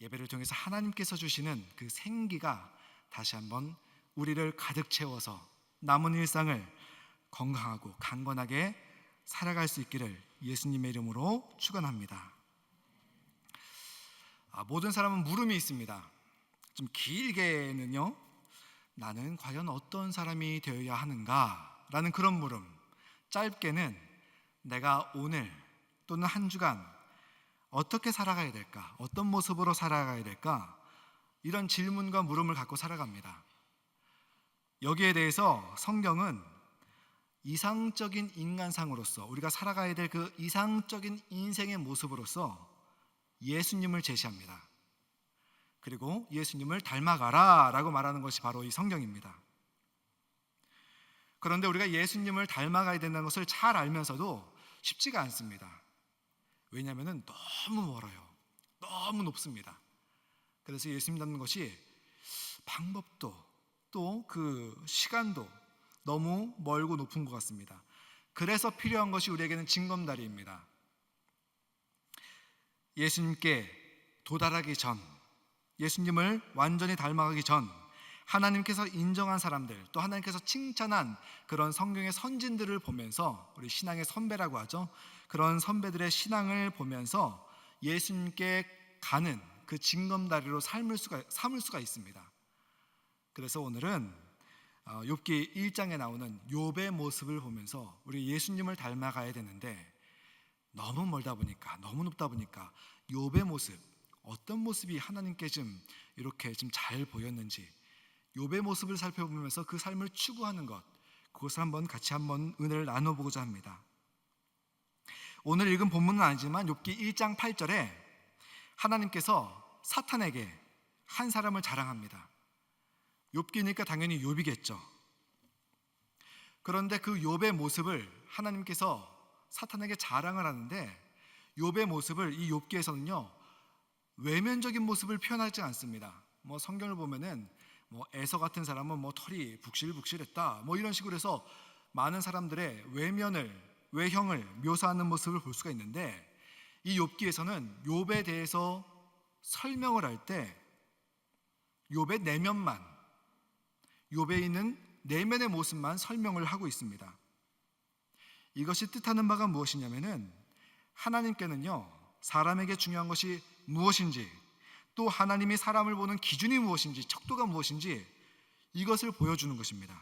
예배를 통해서 하나님께서 주시는 그 생기가 다시 한번 우리를 가득 채워서 남은 일상을 건강하고 강건하게 살아갈 수 있기를 예수님의 이름으로 축원합니다. 모든 사람은 물음이 있습니다. 좀 길게는요, 나는 과연 어떤 사람이 되어야 하는가? 라는 그런 물음. 짧게는 내가 오늘 또는 한 주간 어떻게 살아가야 될까? 어떤 모습으로 살아가야 될까? 이런 질문과 물음을 갖고 살아갑니다. 여기에 대해서 성경은 이상적인 인간상으로서 우리가 살아가야 될 그 이상적인 인생의 모습으로서 예수님을 제시합니다. 그리고 예수님을 닮아가라 라고 말하는 것이 바로 이 성경입니다. 그런데 우리가 예수님을 닮아가야 된다는 것을 잘 알면서도 쉽지가 않습니다. 왜냐하면 너무 멀어요. 너무 높습니다. 그래서 예수님 닮는 것이 방법도 또 그 시간도 너무 멀고 높은 것 같습니다. 그래서 필요한 것이 우리에게는 징검다리입니다. 예수님께 도달하기 전, 예수님을 완전히 닮아가기 전 하나님께서 인정한 사람들, 또 하나님께서 칭찬한 그런 성경의 선진들을 보면서, 우리 신앙의 선배라고 하죠, 그런 선배들의 신앙을 보면서 예수님께 가는 그 징검다리로 삼을 수가 있습니다. 그래서 오늘은 욥기 1장에 나오는 욥의 모습을 보면서 우리 예수님을 닮아가야 되는데, 너무 멀다 보니까, 너무 높다 보니까 욥의 모습, 어떤 모습이 하나님께 좀 이렇게 좀 잘 보였는지 욥의 모습을 살펴보면서 그 삶을 추구하는 것, 그것을 한번 같이 한번 은혜를 나눠보고자 합니다. 오늘 읽은 본문은 아니지만 욥기 1장 8절에 하나님께서 사탄에게 한 사람을 자랑합니다. 욥기니까 당연히 욥이겠죠. 그런데 그 욥의 모습을 하나님께서 사탄에게 자랑을 하는데, 욥의 모습을 이 욥기에서는요 외면적인 모습을 표현하지 않습니다. 성경을 보면은 에서 같은 사람은 털이 북실북실했다 이런 식으로 해서 많은 사람들의 외형을 묘사하는 모습을 볼 수가 있는데, 이 욥기에서는 욥에 대해서 설명을 할 때 욥의 내면만, 욥에 있는 내면의 모습만 설명을 하고 있습니다. 이것이 뜻하는 바가 무엇이냐면은, 하나님께는요 사람에게 중요한 것이 무엇인지, 또 하나님이 사람을 보는 기준이 무엇인지, 척도가 무엇인지 이것을 보여주는 것입니다.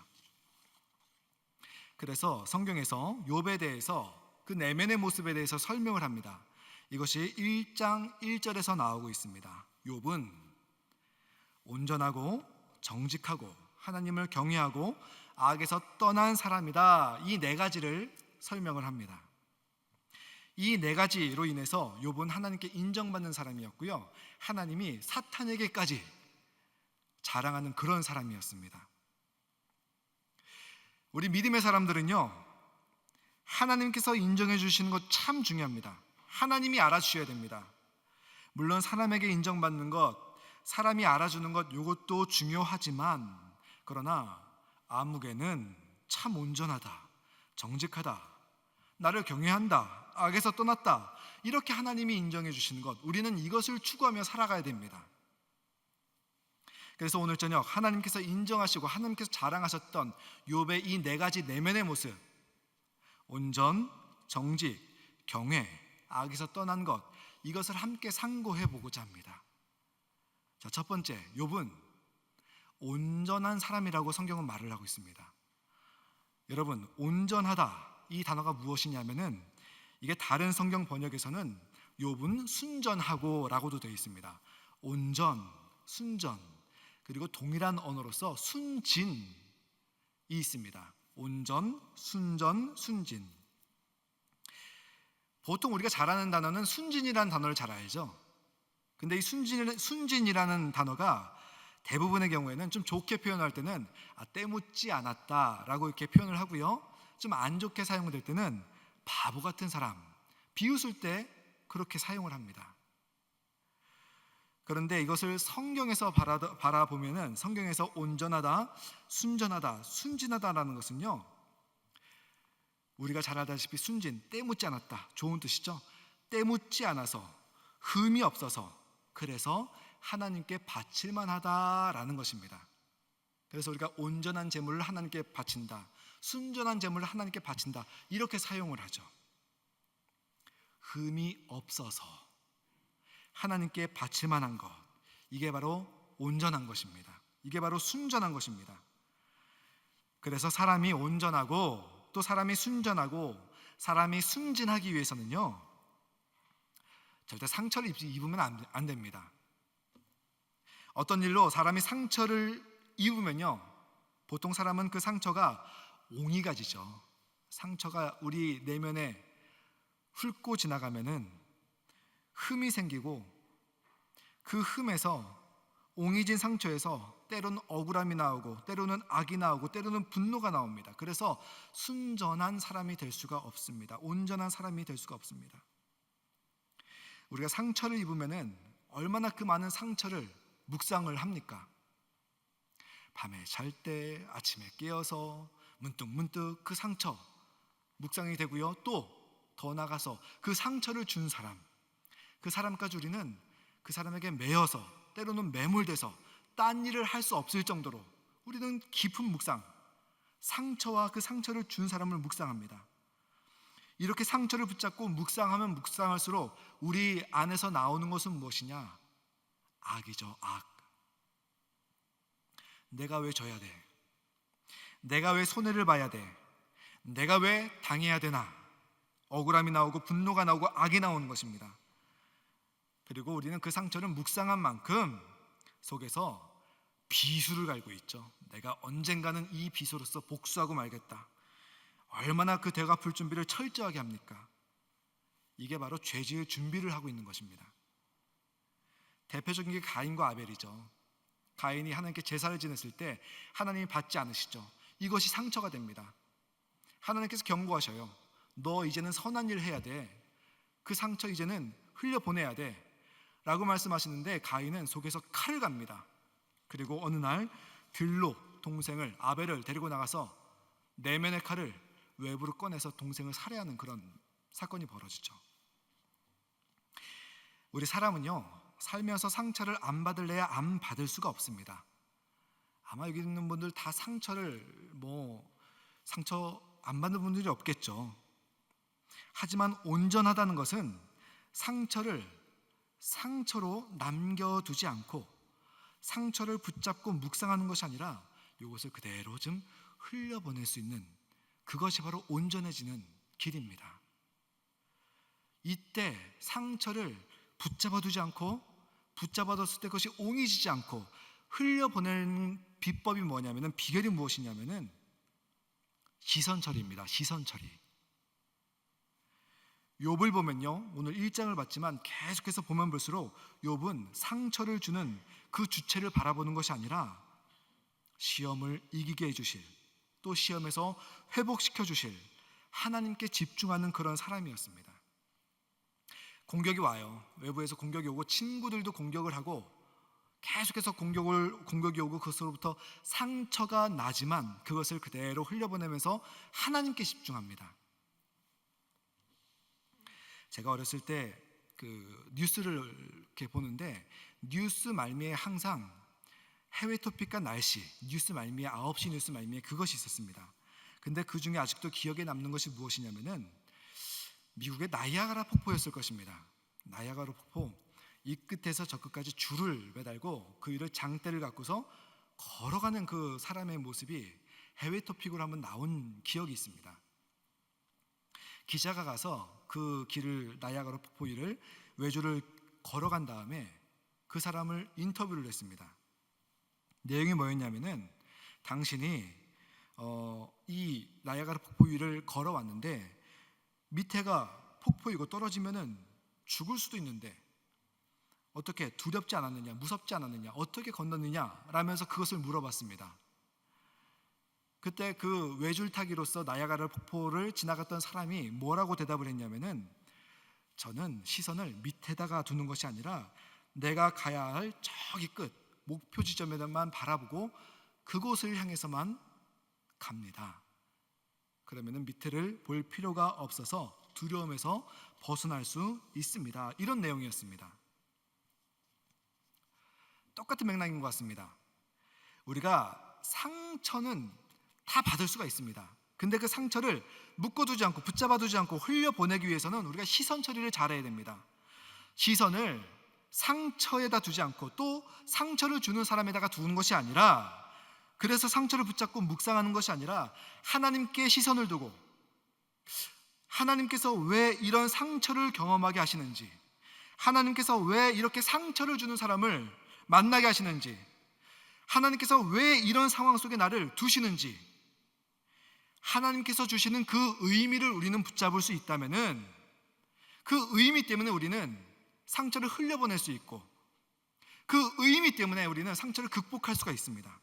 그래서 성경에서 욥에 대해서 그 내면의 모습에 대해서 설명을 합니다. 이것이 1장 1절에서 나오고 있습니다. 욥은 온전하고 정직하고 하나님을 경외하고 악에서 떠난 사람이다. 이 네 가지를 설명을 합니다. 이 네 가지로 인해서 욥은 하나님께 인정받는 사람이었고요, 하나님이 사탄에게까지 자랑하는 그런 사람이었습니다. 우리 믿음의 사람들은요 하나님께서 인정해 주시는 것 참 중요합니다. 하나님이 알아주셔야 됩니다. 물론 사람에게 인정받는 것, 사람이 알아주는 것, 이것도 중요하지만, 그러나 아무개는 참 온전하다, 정직하다, 나를 경외한다, 악에서 떠났다, 이렇게 하나님이 인정해 주시는 것, 우리는 이것을 추구하며 살아가야 됩니다. 그래서 오늘 저녁 하나님께서 인정하시고 하나님께서 자랑하셨던 욥의 이 네 가지 내면의 모습, 온전, 정직, 경외, 악에서 떠난 것, 이것을 함께 상고해 보고자 합니다. 자, 첫 번째, 욥은 온전한 사람이라고 성경은 말을 하고 있습니다. 여러분, 온전하다, 이 단어가 무엇이냐면은, 이게 다른 성경 번역에서는 욥은 순전하고 라고도 되어 있습니다. 온전, 순전, 그리고 동일한 언어로서 순진이 있습니다. 온전, 순전, 순진. 보통 우리가 잘 아는 단어는 순진이라는 단어를 잘 알죠. 근데 이 순진이라는 단어가 대부분의 경우에는 좀 좋게 표현할 때는 때묻지 않았다 라고 이렇게 표현을 하고요, 좀 안 좋게 사용될 때는 바보 같은 사람, 비웃을 때 그렇게 사용을 합니다. 그런데 이것을 성경에서 바라보면은, 성경에서 온전하다, 순전하다, 순진하다라는 것은요, 우리가 잘 알다시피 순진, 때묻지 않았다, 좋은 뜻이죠. 때묻지 않아서, 흠이 없어서, 그래서 하나님께 바칠만 하다라는 것입니다. 그래서 우리가 온전한 제물을 하나님께 바친다, 순전한 제물을 하나님께 바친다, 이렇게 사용을 하죠. 흠이 없어서 하나님께 바칠 만한 것, 이게 바로 온전한 것입니다. 이게 바로 순전한 것입니다. 그래서 사람이 온전하고 또 사람이 순전하고 사람이 순진하기 위해서는요, 절대 상처를 입으면 안 됩니다. 어떤 일로 사람이 상처를 입으면요, 보통 사람은 그 상처가 옹이가 지죠. 상처가 우리 내면에 훑고 지나가면은 흠이 생기고, 그 흠에서, 옹이진 상처에서 때로는 억울함이 나오고 때로는 악이 나오고 때로는 분노가 나옵니다. 그래서 순전한 사람이 될 수가 없습니다. 온전한 사람이 될 수가 없습니다. 우리가 상처를 입으면은 얼마나 그 많은 상처를 묵상을 합니까? 밤에 잘 때, 아침에 깨어서 문득문득 그 상처 묵상이 되고요. 또 더 나가서 그 상처를 준 사람, 그 사람까지 우리는 그 사람에게 매여서 때로는 매몰돼서 딴 일을 할 수 없을 정도로 우리는 깊은 묵상, 상처와 그 상처를 준 사람을 묵상합니다. 이렇게 상처를 붙잡고 묵상하면 묵상할수록 우리 안에서 나오는 것은 무엇이냐? 악이죠, 악. 내가 왜 져야 돼? 내가 왜 손해를 봐야 돼? 내가 왜 당해야 되나? 억울함이 나오고 분노가 나오고 악이 나오는 것입니다. 그리고 우리는 그 상처를 묵상한 만큼 속에서 비수를 갈고 있죠. 내가 언젠가는 이 비수로서 복수하고 말겠다. 얼마나 그 되갚을 준비를 철저하게 합니까? 이게 바로 죄지을 준비를 하고 있는 것입니다. 대표적인 게 가인과 아벨이죠. 가인이 하나님께 제사를 지냈을 때 하나님이 받지 않으시죠. 이것이 상처가 됩니다. 하나님께서 경고하셔요. 너 이제는 선한 일 해야 돼. 그 상처 이제는 흘려보내야 돼 라고 말씀하시는데, 가인은 속에서 칼을 갑니다. 그리고 어느 날 들로 동생을, 아벨을 데리고 나가서 내면의 칼을 외부로 꺼내서 동생을 살해하는 그런 사건이 벌어지죠. 우리 사람은요, 살면서 상처를 안 받을래야 안 받을 수가 없습니다. 아마 여기 있는 분들 다 상처 안 받는 분들이 없겠죠. 하지만 온전하다는 것은 상처를 상처로 남겨두지 않고 상처를 붙잡고 묵상하는 것이 아니라 이것을 그대로 좀 흘려보낼 수 있는, 그것이 바로 온전해지는 길입니다. 이때 상처를 붙잡아두지 않고, 붙잡아뒀을 때 그것이 옹이지지 않고 흘려보내는 비법이 뭐냐면은, 비결이 무엇이냐면은 시선처리입니다. 시선처리. 욥을 보면요, 오늘 1장을 봤지만 계속해서 보면 볼수록 욥은 상처를 주는 그 주체를 바라보는 것이 아니라 시험을 이기게 해주실, 또 시험에서 회복시켜 주실 하나님께 집중하는 그런 사람이었습니다. 공격이 와요. 외부에서 공격이 오고 친구들도 공격을 하고 계속해서 공격이 오고 그것으로부터 상처가 나지만 그것을 그대로 흘려보내면서 하나님께 집중합니다. 제가 어렸을 때 그 뉴스를 이렇게 보는데, 뉴스 말미에 항상 해외 토픽과 날씨, 뉴스 말미에 9시 뉴스 말미에 그것이 있었습니다. 근데 그 중에 아직도 기억에 남는 것이 무엇이냐면은 미국의 나이아가라 폭포였을 것입니다. 나이아가라 폭포, 이 끝에서 저 끝까지 줄을 매달고 그 위를 장대를 갖고서 걸어가는 그 사람의 모습이 해외 토픽으로 한번 나온 기억이 있습니다. 기자가 가서 그 길을, 나이아가라 폭포 위를 외주를 걸어간 다음에 그 사람을 인터뷰를 했습니다. 내용이 뭐였냐면은, 당신이 이 나이아가라 폭포 위를 걸어왔는데 밑에가 폭포이고 떨어지면은 죽을 수도 있는데 어떻게, 두렵지 않았느냐, 무섭지 않았느냐, 어떻게 건넜느냐 라면서 그것을 물어봤습니다. 그때 그 외줄타기로서 나이아가라 폭포를 지나갔던 사람이 뭐라고 대답을 했냐면은, 저는 시선을 밑에다가 두는 것이 아니라 내가 가야 할 저기 끝 목표 지점에만 바라보고 그곳을 향해서만 갑니다. 그러면은 밑에를 볼 필요가 없어서 두려움에서 벗어날 수 있습니다. 이런 내용이었습니다. 똑같은 맥락인 것 같습니다. 우리가 상처는 다 받을 수가 있습니다. 근데 그 상처를 묶어두지 않고 붙잡아두지 않고 흘려보내기 위해서는 우리가 시선 처리를 잘해야 됩니다. 시선을 상처에다 두지 않고 또 상처를 주는 사람에다가 두는 것이 아니라, 그래서 상처를 붙잡고 묵상하는 것이 아니라 하나님께 시선을 두고 하나님께서 왜 이런 상처를 경험하게 하시는지, 하나님께서 왜 이렇게 상처를 주는 사람을 만나게 하시는지, 하나님께서 왜 이런 상황 속에 나를 두시는지, 하나님께서 주시는 그 의미를 우리는 붙잡을 수 있다면은 그 의미 때문에 우리는 상처를 흘려보낼 수 있고, 그 의미 때문에 우리는 상처를 극복할 수가 있습니다.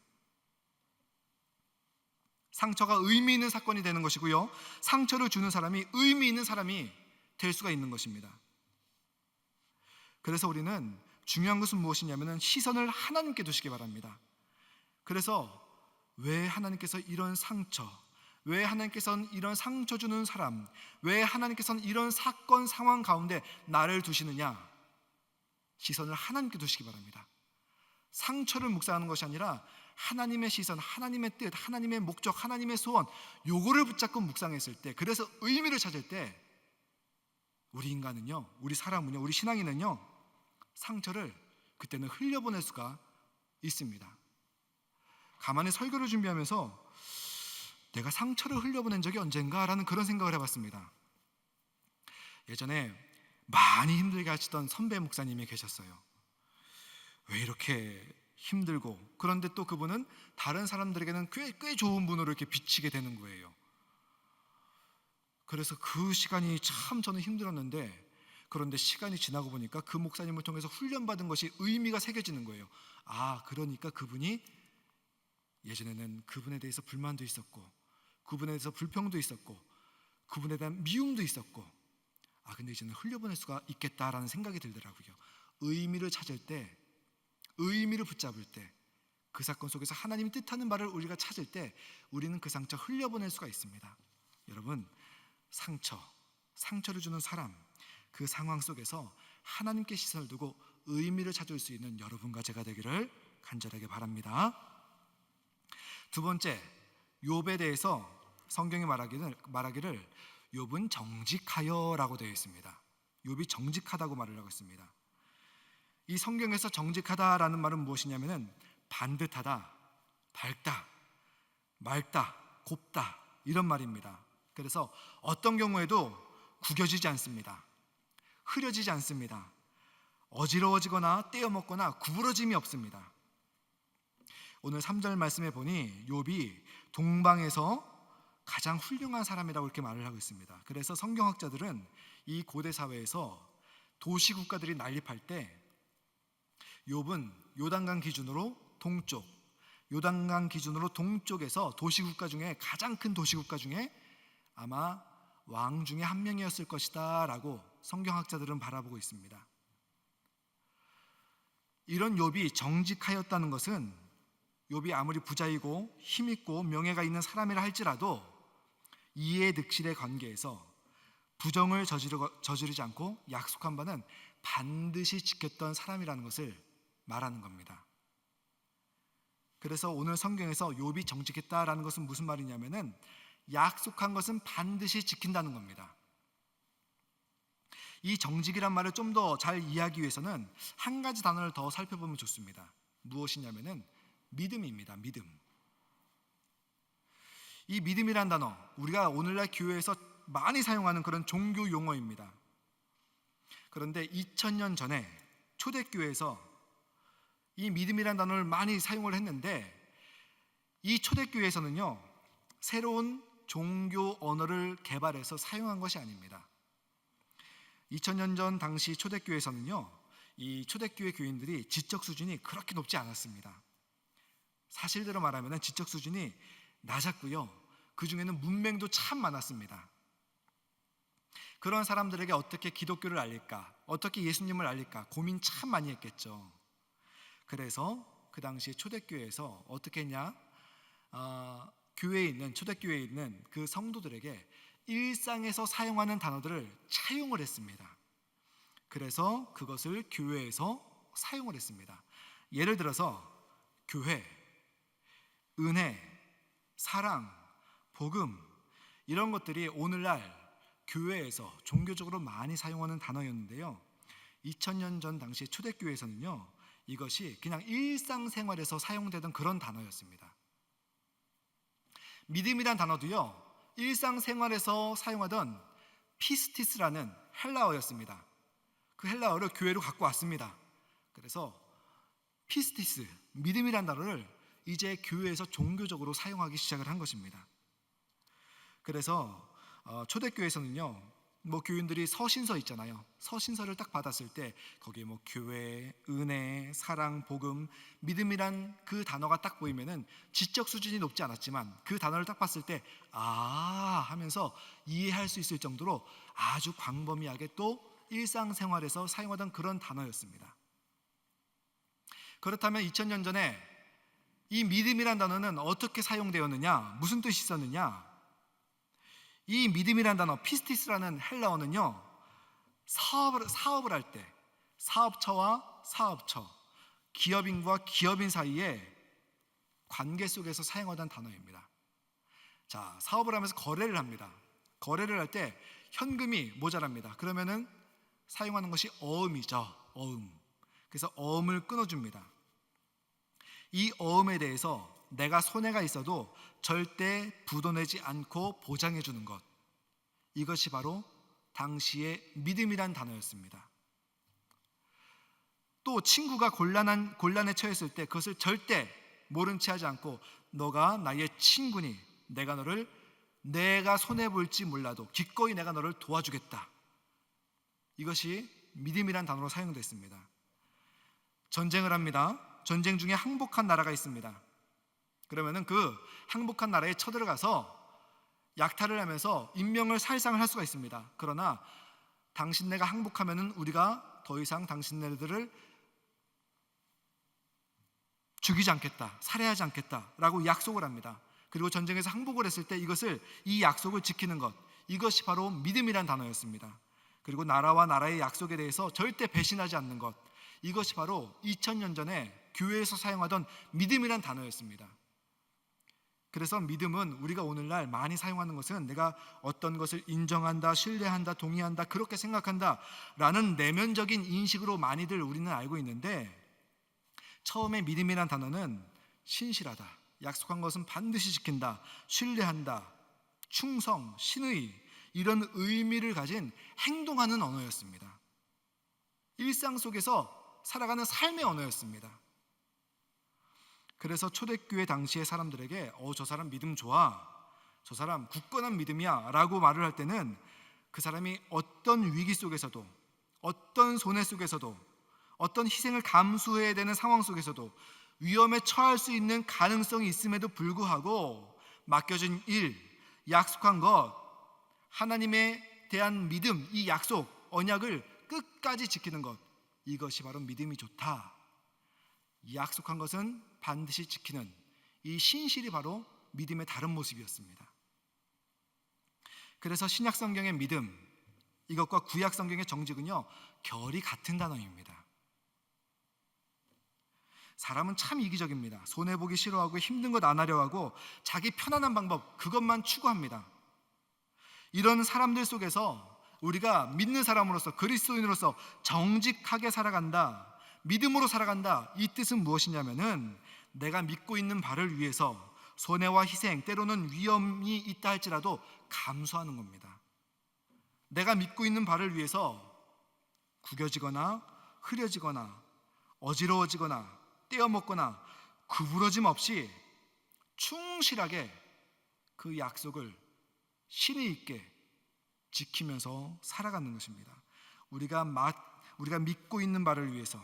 상처가 의미 있는 사건이 되는 것이고요, 상처를 주는 사람이 의미 있는 사람이 될 수가 있는 것입니다. 그래서 우리는 중요한 것은 무엇이냐면 시선을 하나님께 두시기 바랍니다. 그래서 왜 하나님께서 이런 상처, 왜 하나님께서는 이런 상처 주는 사람, 왜 하나님께서는 이런 사건 상황 가운데 나를 두시느냐, 시선을 하나님께 두시기 바랍니다. 상처를 묵상하는 것이 아니라 하나님의 시선, 하나님의 뜻, 하나님의 목적, 하나님의 소원, 요거를 붙잡고 묵상했을 때, 그래서 의미를 찾을 때 우리 인간은요, 우리 사람은요, 우리 신앙인은요, 상처를 그때는 흘려보낼 수가 있습니다. 가만히 설교를 준비하면서 내가 상처를 흘려보낸 적이 언젠가 라는 그런 생각을 해봤습니다. 예전에 많이 힘들게 하시던 선배 목사님이 계셨어요. 왜 이렇게 힘들고, 그런데 또 그분은 다른 사람들에게는 꽤 좋은 분으로 이렇게 비치게 되는 거예요. 그래서 그 시간이 참 저는 힘들었는데, 그런데 시간이 지나고 보니까 그 목사님을 통해서 훈련받은 것이 의미가 새겨지는 거예요. 아, 그러니까 그분이 예전에는 그분에 대해서 불만도 있었고, 그분에 대해서 불평도 있었고, 그분에 대한 미움도 있었고, 아, 근데 이제는 흘려보낼 수가 있겠다라는 생각이 들더라고요. 의미를 찾을 때, 의미를 붙잡을 때, 그 사건 속에서 하나님이 뜻하는 바를 우리가 찾을 때 우리는 그 상처 흘려보낼 수가 있습니다. 여러분, 상처를 주는 사람, 그 상황 속에서 하나님께 시선을 두고 의미를 찾을 수 있는 여러분과 제가 되기를 간절하게 바랍니다. 두 번째, 욥에 대해서 성경이 말하기를 욥은 정직하여라고 되어 있습니다. 욥이 정직하다고 말을 하고 있습니다. 이 성경에서 정직하다라는 말은 무엇이냐면은 반듯하다, 밝다, 맑다, 곱다, 이런 말입니다. 그래서 어떤 경우에도 구겨지지 않습니다. 흐려지지 않습니다. 어지러워지거나 떼어먹거나 구부러짐이 없습니다. 오늘 3절 말씀에 보니 욥이 동방에서 가장 훌륭한 사람이라고 이렇게 말을 하고 있습니다. 그래서 성경학자들은 이 고대 사회에서 도시국가들이 난립할 때 욥은 요단강 기준으로 동쪽에서 도시국가 중에 가장 큰 도시국가 중에 아마 왕 중에 한 명이었을 것이다 라고 성경학자들은 바라보고 있습니다. 이런 욥이 정직하였다는 것은 욥이 아무리 부자이고 힘있고 명예가 있는 사람이라 할지라도 이해 득실의 관계에서 부정을 저지르지 않고 약속한 바는 반드시 지켰던 사람이라는 것을 말하는 겁니다. 그래서 오늘 성경에서 욥이 정직했다라는 것은 무슨 말이냐면은 약속한 것은 반드시 지킨다는 겁니다. 이 정직이란 말을 좀 더 잘 이해하기 위해서는 한 가지 단어를 더 살펴보면 좋습니다. 무엇이냐면은 믿음입니다. 믿음. 이 믿음이란 단어, 우리가 오늘날 교회에서 많이 사용하는 그런 종교 용어입니다. 그런데 2000년 전에 초대교회에서 이 믿음이란 단어를 많이 사용을 했는데, 이 초대교회에서는요, 새로운 종교 언어를 개발해서 사용한 것이 아닙니다. 2000년 전 당시 초대교회에서는요, 이 초대교회 교인들이 지적 수준이 그렇게 높지 않았습니다. 사실대로 말하면 지적 수준이 낮았고요, 그 중에는 문맹도 참 많았습니다. 그런 사람들에게 어떻게 기독교를 알릴까, 어떻게 예수님을 알릴까 고민 참 많이 했겠죠. 그래서 그 당시 초대교회에서 어떻게 했냐, 초대교회에 있는 그 성도들에게 일상에서 사용하는 단어들을 차용을 했습니다. 그래서 그것을 교회에서 사용을 했습니다. 예를 들어서 교회, 은혜, 사랑, 복음, 이런 것들이 오늘날 교회에서 종교적으로 많이 사용하는 단어였는데요, 2000년 전 당시 초대교회에서는요, 이것이 그냥 일상생활에서 사용되던 그런 단어였습니다. 믿음이란 단어도요, 일상생활에서 사용하던 피스티스라는 헬라어였습니다. 그 헬라어를 교회로 갖고 왔습니다. 그래서 피스티스, 믿음이란 단어를 이제 교회에서 종교적으로 사용하기 시작을 한 것입니다. 그래서 초대교회에서는요, 교인들이 서신서 있잖아요. 서신서를 딱 받았을 때 거기에 교회, 은혜, 사랑, 복음, 믿음이란 그 단어가 딱 보이면은 지적 수준이 높지 않았지만 그 단어를 딱 봤을 때 하면서 이해할 수 있을 정도로 아주 광범위하게 또 일상생활에서 사용하던 그런 단어였습니다. 그렇다면 2000년 전에 이 믿음이란 단어는 어떻게 사용되었느냐, 무슨 뜻이 있었느냐? 이 믿음이란 단어, 피스티스라는 헬라어는요, 사업을 할 때 사업처와 사업처, 기업인과 기업인 사이의 관계 속에서 사용하던 단어입니다. 자, 사업을 하면서 거래를 합니다. 거래를 할 때 현금이 모자랍니다. 그러면은 사용하는 것이 어음이죠. 어음. 그래서 어음을 끊어줍니다. 이 어음에 대해서 내가 손해가 있어도 절대 부도내지 않고 보장해 주는 것, 이것이 바로 당시의 믿음이란 단어였습니다. 또 친구가 곤란에 처했을 때 그것을 절대 모른 채 하지 않고, 너가 나의 친구니 내가 손해 볼지 몰라도 기꺼이 내가 너를 도와주겠다, 이것이 믿음이란 단어로 사용됐습니다. 전쟁을 합니다. 전쟁 중에 항복한 나라가 있습니다. 그러면은 그 항복한 나라에 쳐들어가서 약탈을 하면서 인명을 살상을 할 수가 있습니다. 그러나 당신네가 항복하면은 우리가 더 이상 당신네들을 죽이지 않겠다, 살해하지 않겠다라고 약속을 합니다. 그리고 전쟁에서 항복을 했을 때 이 약속을 지키는 것, 이것이 바로 믿음이란 단어였습니다. 그리고 나라와 나라의 약속에 대해서 절대 배신하지 않는 것, 이것이 바로 2000년 전에 교회에서 사용하던 믿음이란 단어였습니다. 그래서 믿음은 우리가 오늘날 많이 사용하는 것은 내가 어떤 것을 인정한다, 신뢰한다, 동의한다, 그렇게 생각한다 라는 내면적인 인식으로 많이들 우리는 알고 있는데, 처음에 믿음이란 단어는 신실하다, 약속한 것은 반드시 지킨다, 신뢰한다, 충성, 신의, 이런 의미를 가진 행동하는 언어였습니다. 일상 속에서 살아가는 삶의 언어였습니다. 그래서 초대교회 당시의 사람들에게 저 사람 믿음 좋아, 저 사람 굳건한 믿음이야 라고 말을 할 때는 그 사람이 어떤 위기 속에서도, 어떤 손해 속에서도, 어떤 희생을 감수해야 되는 상황 속에서도 위험에 처할 수 있는 가능성이 있음에도 불구하고 맡겨진 일, 약속한 것, 하나님에 대한 믿음, 이 약속, 언약을 끝까지 지키는 것, 이것이 바로 믿음이 좋다, 약속한 것은 반드시 지키는 이 신실이 바로 믿음의 다른 모습이었습니다. 그래서 신약 성경의 믿음, 이것과 구약 성경의 정직은요, 결이 같은 단어입니다. 사람은 참 이기적입니다. 손해보기 싫어하고 힘든 것 안 하려 하고 자기 편안한 방법, 그것만 추구합니다. 이런 사람들 속에서 우리가 믿는 사람으로서, 그리스도인으로서 정직하게 살아간다, 믿음으로 살아간다, 이 뜻은 무엇이냐면은 내가 믿고 있는 바를 위해서 손해와 희생, 때로는 위험이 있다 할지라도 감수하는 겁니다. 내가 믿고 있는 바를 위해서 구겨지거나 흐려지거나 어지러워지거나 떼어먹거나 구부러짐 없이 충실하게 그 약속을 신의 있게 지키면서 살아가는 것입니다. 우리가 믿고 있는 바를 위해서,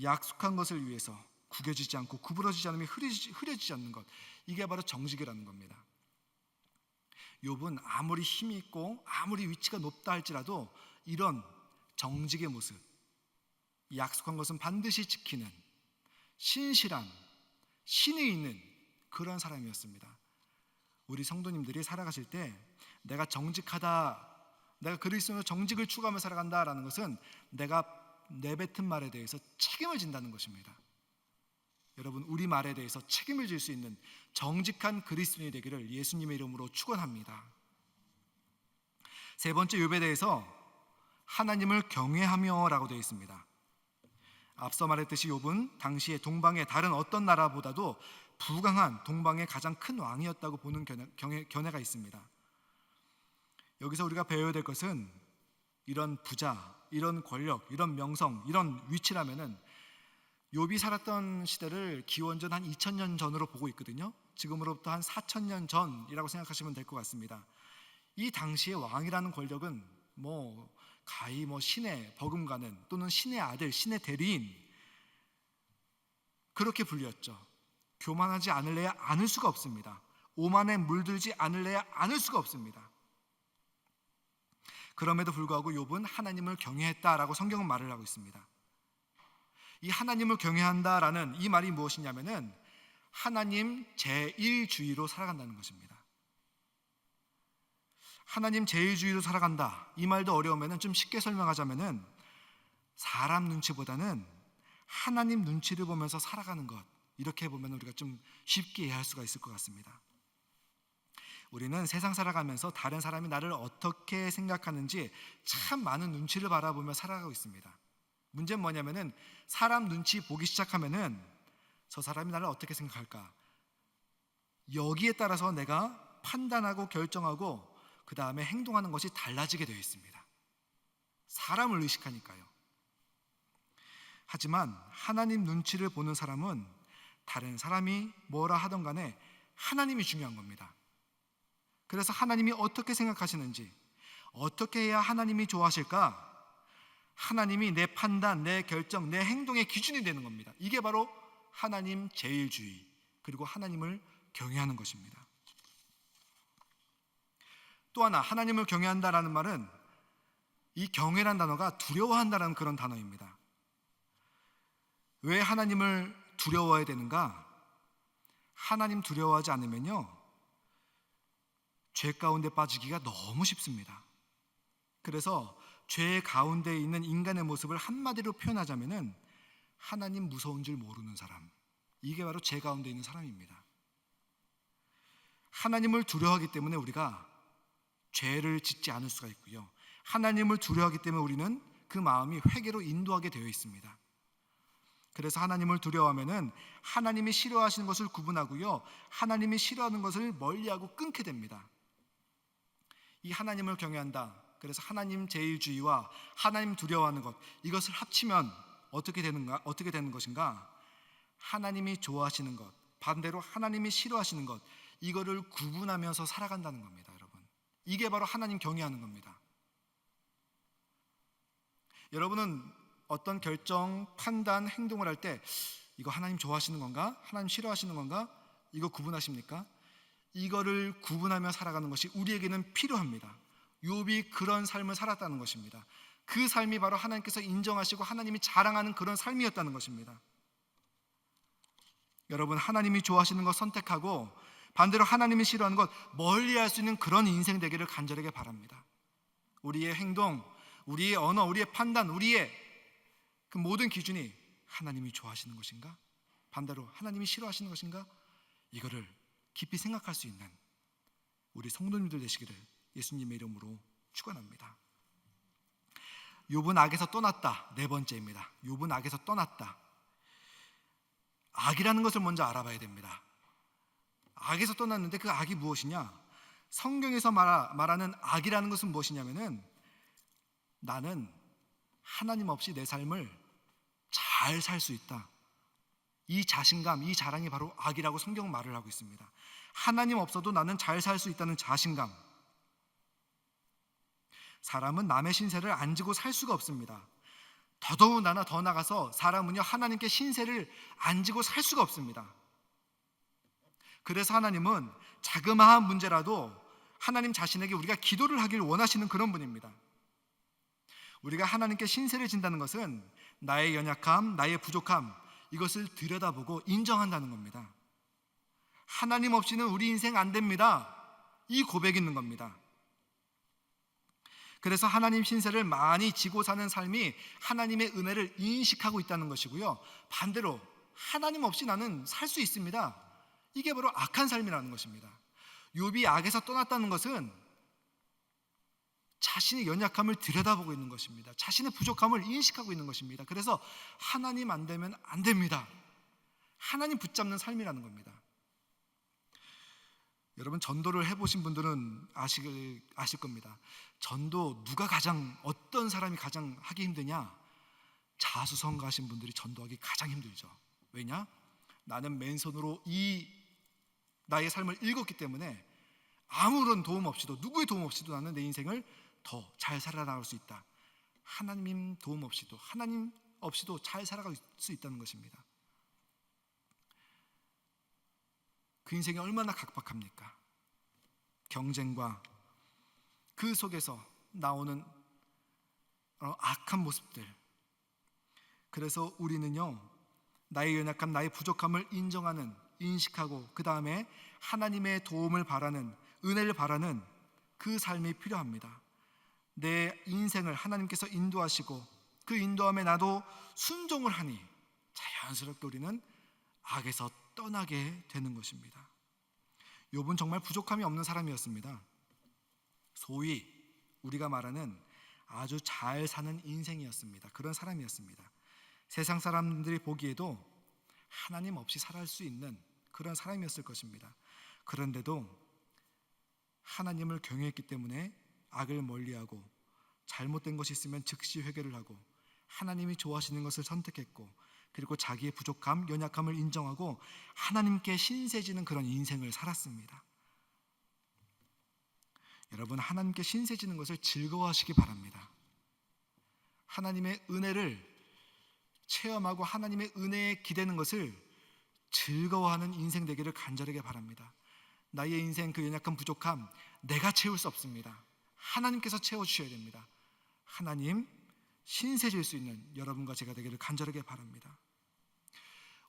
약속한 것을 위해서 구겨지지 않고 구부러지지 않으며 흐려지지 않는 것, 이게 바로 정직이라는 겁니다. 욥은 아무리 힘이 있고 아무리 위치가 높다 할지라도 이런 정직의 모습, 약속한 것은 반드시 지키는 신실한, 신이 있는 그런 사람이었습니다. 우리 성도님들이 살아가실 때 내가 정직하다, 내가 그리스도인으로 정직을 추구하며 살아간다라는 것은 내가 내뱉은 말에 대해서 책임을 진다는 것입니다. 여러분 우리 말에 대해서 책임을 질 수 있는 정직한 그리스도인이 되기를 예수님의 이름으로 축원합니다. 세 번째 욥에 대해서 하나님을 경외하며라고 되어 있습니다. 앞서 말했듯이 욥은 당시에 동방의 다른 어떤 나라보다도 부강한 동방의 가장 큰 왕이었다고 보는 견해가 있습니다. 여기서 우리가 배워야 될 것은 이런 부자, 이런 권력, 이런 명성, 이런 위치라면은 욥이 살았던 시대를 기원전 한 2000년 전으로 보고 있거든요. 지금으로부터 한 4000년 전이라고 생각하시면 될 것 같습니다. 이 당시의 왕이라는 권력은 가히 신에 버금가는 또는 신의 아들, 신의 대리인 그렇게 불렸죠. 교만하지 않을래야 않을 수가 없습니다. 오만에 물들지 않을래야 않을 수가 없습니다. 그럼에도 불구하고 욥은 하나님을 경외했다라고 성경은 말을 하고 있습니다. 이 하나님을 경외한다라는 이 말이 무엇이냐면은 하나님 제1주의로 살아간다는 것입니다. 하나님 제1주의로 살아간다. 이 말도 어려우면은 좀 쉽게 설명하자면은 사람 눈치보다는 하나님 눈치를 보면서 살아가는 것. 이렇게 보면 우리가 좀 쉽게 이해할 수가 있을 것 같습니다. 우리는 세상 살아가면서 다른 사람이 나를 어떻게 생각하는지 참 많은 눈치를 바라보며 살아가고 있습니다. 문제는 뭐냐면은 사람 눈치 보기 시작하면은 저 사람이 나를 어떻게 생각할까? 여기에 따라서 내가 판단하고 결정하고 그 다음에 행동하는 것이 달라지게 되어 있습니다. 사람을 의식하니까요. 하지만 하나님 눈치를 보는 사람은 다른 사람이 뭐라 하던 간에 하나님이 중요한 겁니다. 그래서 하나님이 어떻게 생각하시는지, 어떻게 해야 하나님이 좋아하실까? 하나님이 내 판단, 내 결정, 내 행동의 기준이 되는 겁니다. 이게 바로 하나님 제1주의, 그리고 하나님을 경외하는 것입니다. 또 하나, 하나님을 경외한다라는 말은 이 경외란 단어가 두려워한다라는 그런 단어입니다. 왜 하나님을 두려워해야 되는가? 하나님 두려워하지 않으면요, 죄 가운데 빠지기가 너무 쉽습니다. 그래서 죄 가운데 있는 인간의 모습을 한마디로 표현하자면은 하나님 무서운 줄 모르는 사람, 이게 바로 죄 가운데 있는 사람입니다. 하나님을 두려워하기 때문에 우리가 죄를 짓지 않을 수가 있고요, 하나님을 두려워하기 때문에 우리는 그 마음이 회개로 인도하게 되어 있습니다. 그래서 하나님을 두려워하면은 하나님이 싫어하시는 것을 구분하고요, 하나님이 싫어하는 것을 멀리하고 끊게 됩니다. 이 하나님을 경외한다, 그래서 하나님 제1주의와 하나님 두려워하는 것, 이것을 합치면 어떻게 되는 것인가? 하나님이 좋아하시는 것, 반대로 하나님이 싫어하시는 것, 이거를 구분하면서 살아간다는 겁니다. 여러분, 이게 바로 하나님 경외하는 겁니다. 여러분은 어떤 결정, 판단, 행동을 할 때 이거 하나님 좋아하시는 건가? 하나님 싫어하시는 건가? 이거 구분하십니까? 이거를 구분하며 살아가는 것이 우리에게는 필요합니다. 욥이 그런 삶을 살았다는 것입니다. 그 삶이 바로 하나님께서 인정하시고 하나님이 자랑하는 그런 삶이었다는 것입니다. 여러분, 하나님이 좋아하시는 것 선택하고 반대로 하나님이 싫어하는 것 멀리할 수 있는 그런 인생 되기를 간절하게 바랍니다. 우리의 행동, 우리의 언어, 우리의 판단, 우리의 그 모든 기준이 하나님이 좋아하시는 것인가? 반대로 하나님이 싫어하시는 것인가? 이거를 깊이 생각할 수 있는 우리 성도님들 되시기를 예수님의 이름으로 축원합니다. 욥은 악에서 떠났다. 네 번째입니다. 욥은 악에서 떠났다. 악이라는 것을 먼저 알아봐야 됩니다. 악에서 떠났는데 그 악이 무엇이냐? 성경에서 말하는 악이라는 것은 무엇이냐면은 나는 하나님 없이 내 삶을 잘 살 수 있다. 이 자신감, 이 자랑이 바로 악이라고 성경은 말을 하고 있습니다. 하나님 없어도 나는 잘 살 수 있다는 자신감. 사람은 남의 신세를 안 지고 살 수가 없습니다. 더더군다나 더 나가서 사람은요, 하나님께 신세를 안 지고 살 수가 없습니다. 그래서 하나님은 자그마한 문제라도 하나님 자신에게 우리가 기도를 하길 원하시는 그런 분입니다. 우리가 하나님께 신세를 진다는 것은 나의 연약함, 나의 부족함, 이것을 들여다보고 인정한다는 겁니다. 하나님 없이는 우리 인생 안 됩니다. 이 고백이 있는 겁니다. 그래서 하나님 신세를 많이 지고 사는 삶이 하나님의 은혜를 인식하고 있다는 것이고요, 반대로 하나님 없이 나는 살 수 있습니다. 이게 바로 악한 삶이라는 것입니다. 욥이 악에서 떠났다는 것은 자신의 연약함을 들여다보고 있는 것입니다. 자신의 부족함을 인식하고 있는 것입니다. 그래서 하나님 안 되면 안 됩니다. 하나님 붙잡는 삶이라는 겁니다. 여러분, 전도를 해보신 분들은 아실 겁니다. 전도 어떤 사람이 가장 하기 힘드냐? 자수성가하신 분들이 전도하기 가장 힘들죠. 왜냐? 나는 맨손으로 나의 삶을 읽었기 때문에 아무런 도움 없이도, 누구의 도움 없이도 나는 내 인생을 더 잘 살아나갈 수 있다. 하나님 도움 없이도, 하나님 없이도 잘 살아갈 수 있다는 것입니다. 그 인생이 얼마나 각박합니까? 경쟁과 그 속에서 나오는 악한 모습들. 그래서 우리는요, 나의 연약함, 나의 부족함을 인식하고 그 다음에 하나님의 도움을 바라는, 은혜를 바라는 그 삶이 필요합니다. 내 인생을 하나님께서 인도하시고 그 인도함에 나도 순종을 하니 자연스럽게 우리는 악에서 떠나게 되는 것입니다. 욥은 정말 부족함이 없는 사람이었습니다. 소위 우리가 말하는 아주 잘 사는 인생이었습니다. 그런 사람이었습니다. 세상 사람들이 보기에도 하나님 없이 살아갈 수 있는 그런 사람이었을 것입니다. 그런데도 하나님을 경외했기 때문에 악을 멀리하고 잘못된 것이 있으면 즉시 회개를 하고 하나님이 좋아하시는 것을 선택했고, 그리고 자기의 부족함, 연약함을 인정하고 하나님께 신세지는 그런 인생을 살았습니다. 여러분, 하나님께 신세지는 것을 즐거워하시기 바랍니다. 하나님의 은혜를 체험하고 하나님의 은혜에 기대는 것을 즐거워하는 인생 되기를 간절하게 바랍니다. 나의 인생 그 연약한 부족함 내가 채울 수 없습니다. 하나님께서 채워주셔야 됩니다. 하나님 신세질 수 있는 여러분과 제가 되기를 간절하게 바랍니다.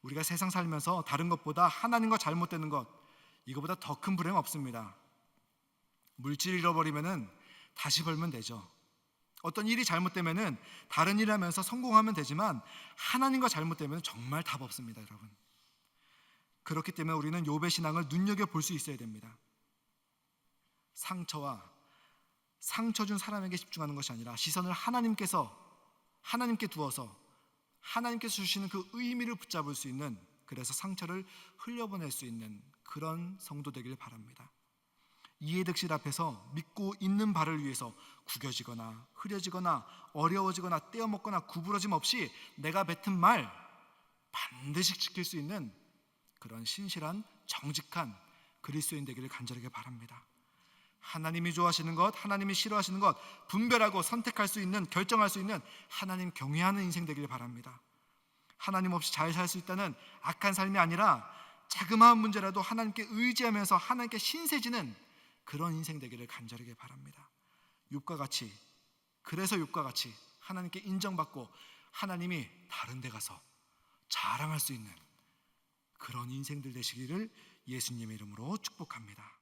우리가 세상 살면서 다른 것보다 하나님과 잘못되는 것, 이거보다 더 큰 불행 없습니다. 물질 잃어버리면은 다시 벌면 되죠. 어떤 일이 잘못되면은 다른 일 하면서 성공하면 되지만 하나님과 잘못되면 정말 답 없습니다, 여러분. 그렇기 때문에 우리는 욥의 신앙을 눈여겨볼 수 있어야 됩니다. 상처 준 사람에게 집중하는 것이 아니라 시선을 하나님께 두어서 하나님께서 주시는 그 의미를 붙잡을 수 있는, 그래서 상처를 흘려보낼 수 있는 그런 성도 되길 바랍니다. 이해득실 앞에서 믿고 있는 바를 위해서 구겨지거나 흐려지거나 어려워지거나 떼어먹거나 구부러짐 없이 내가 뱉은 말 반드시 지킬 수 있는 그런 신실한 정직한 그리스도인 되기를 간절하게 바랍니다. 하나님이 좋아하시는 것, 하나님이 싫어하시는 것 분별하고 선택할 수 있는, 결정할 수 있는 하나님 경외하는 인생 되기를 바랍니다. 하나님 없이 잘 살 수 있다는 악한 삶이 아니라 자그마한 문제라도 하나님께 의지하면서 하나님께 신세지는 그런 인생 되기를 간절하게 바랍니다. 그래서 욥과 같이 하나님께 인정받고 하나님이 다른 데 가서 자랑할 수 있는 그런 인생들 되시기를 예수님의 이름으로 축복합니다.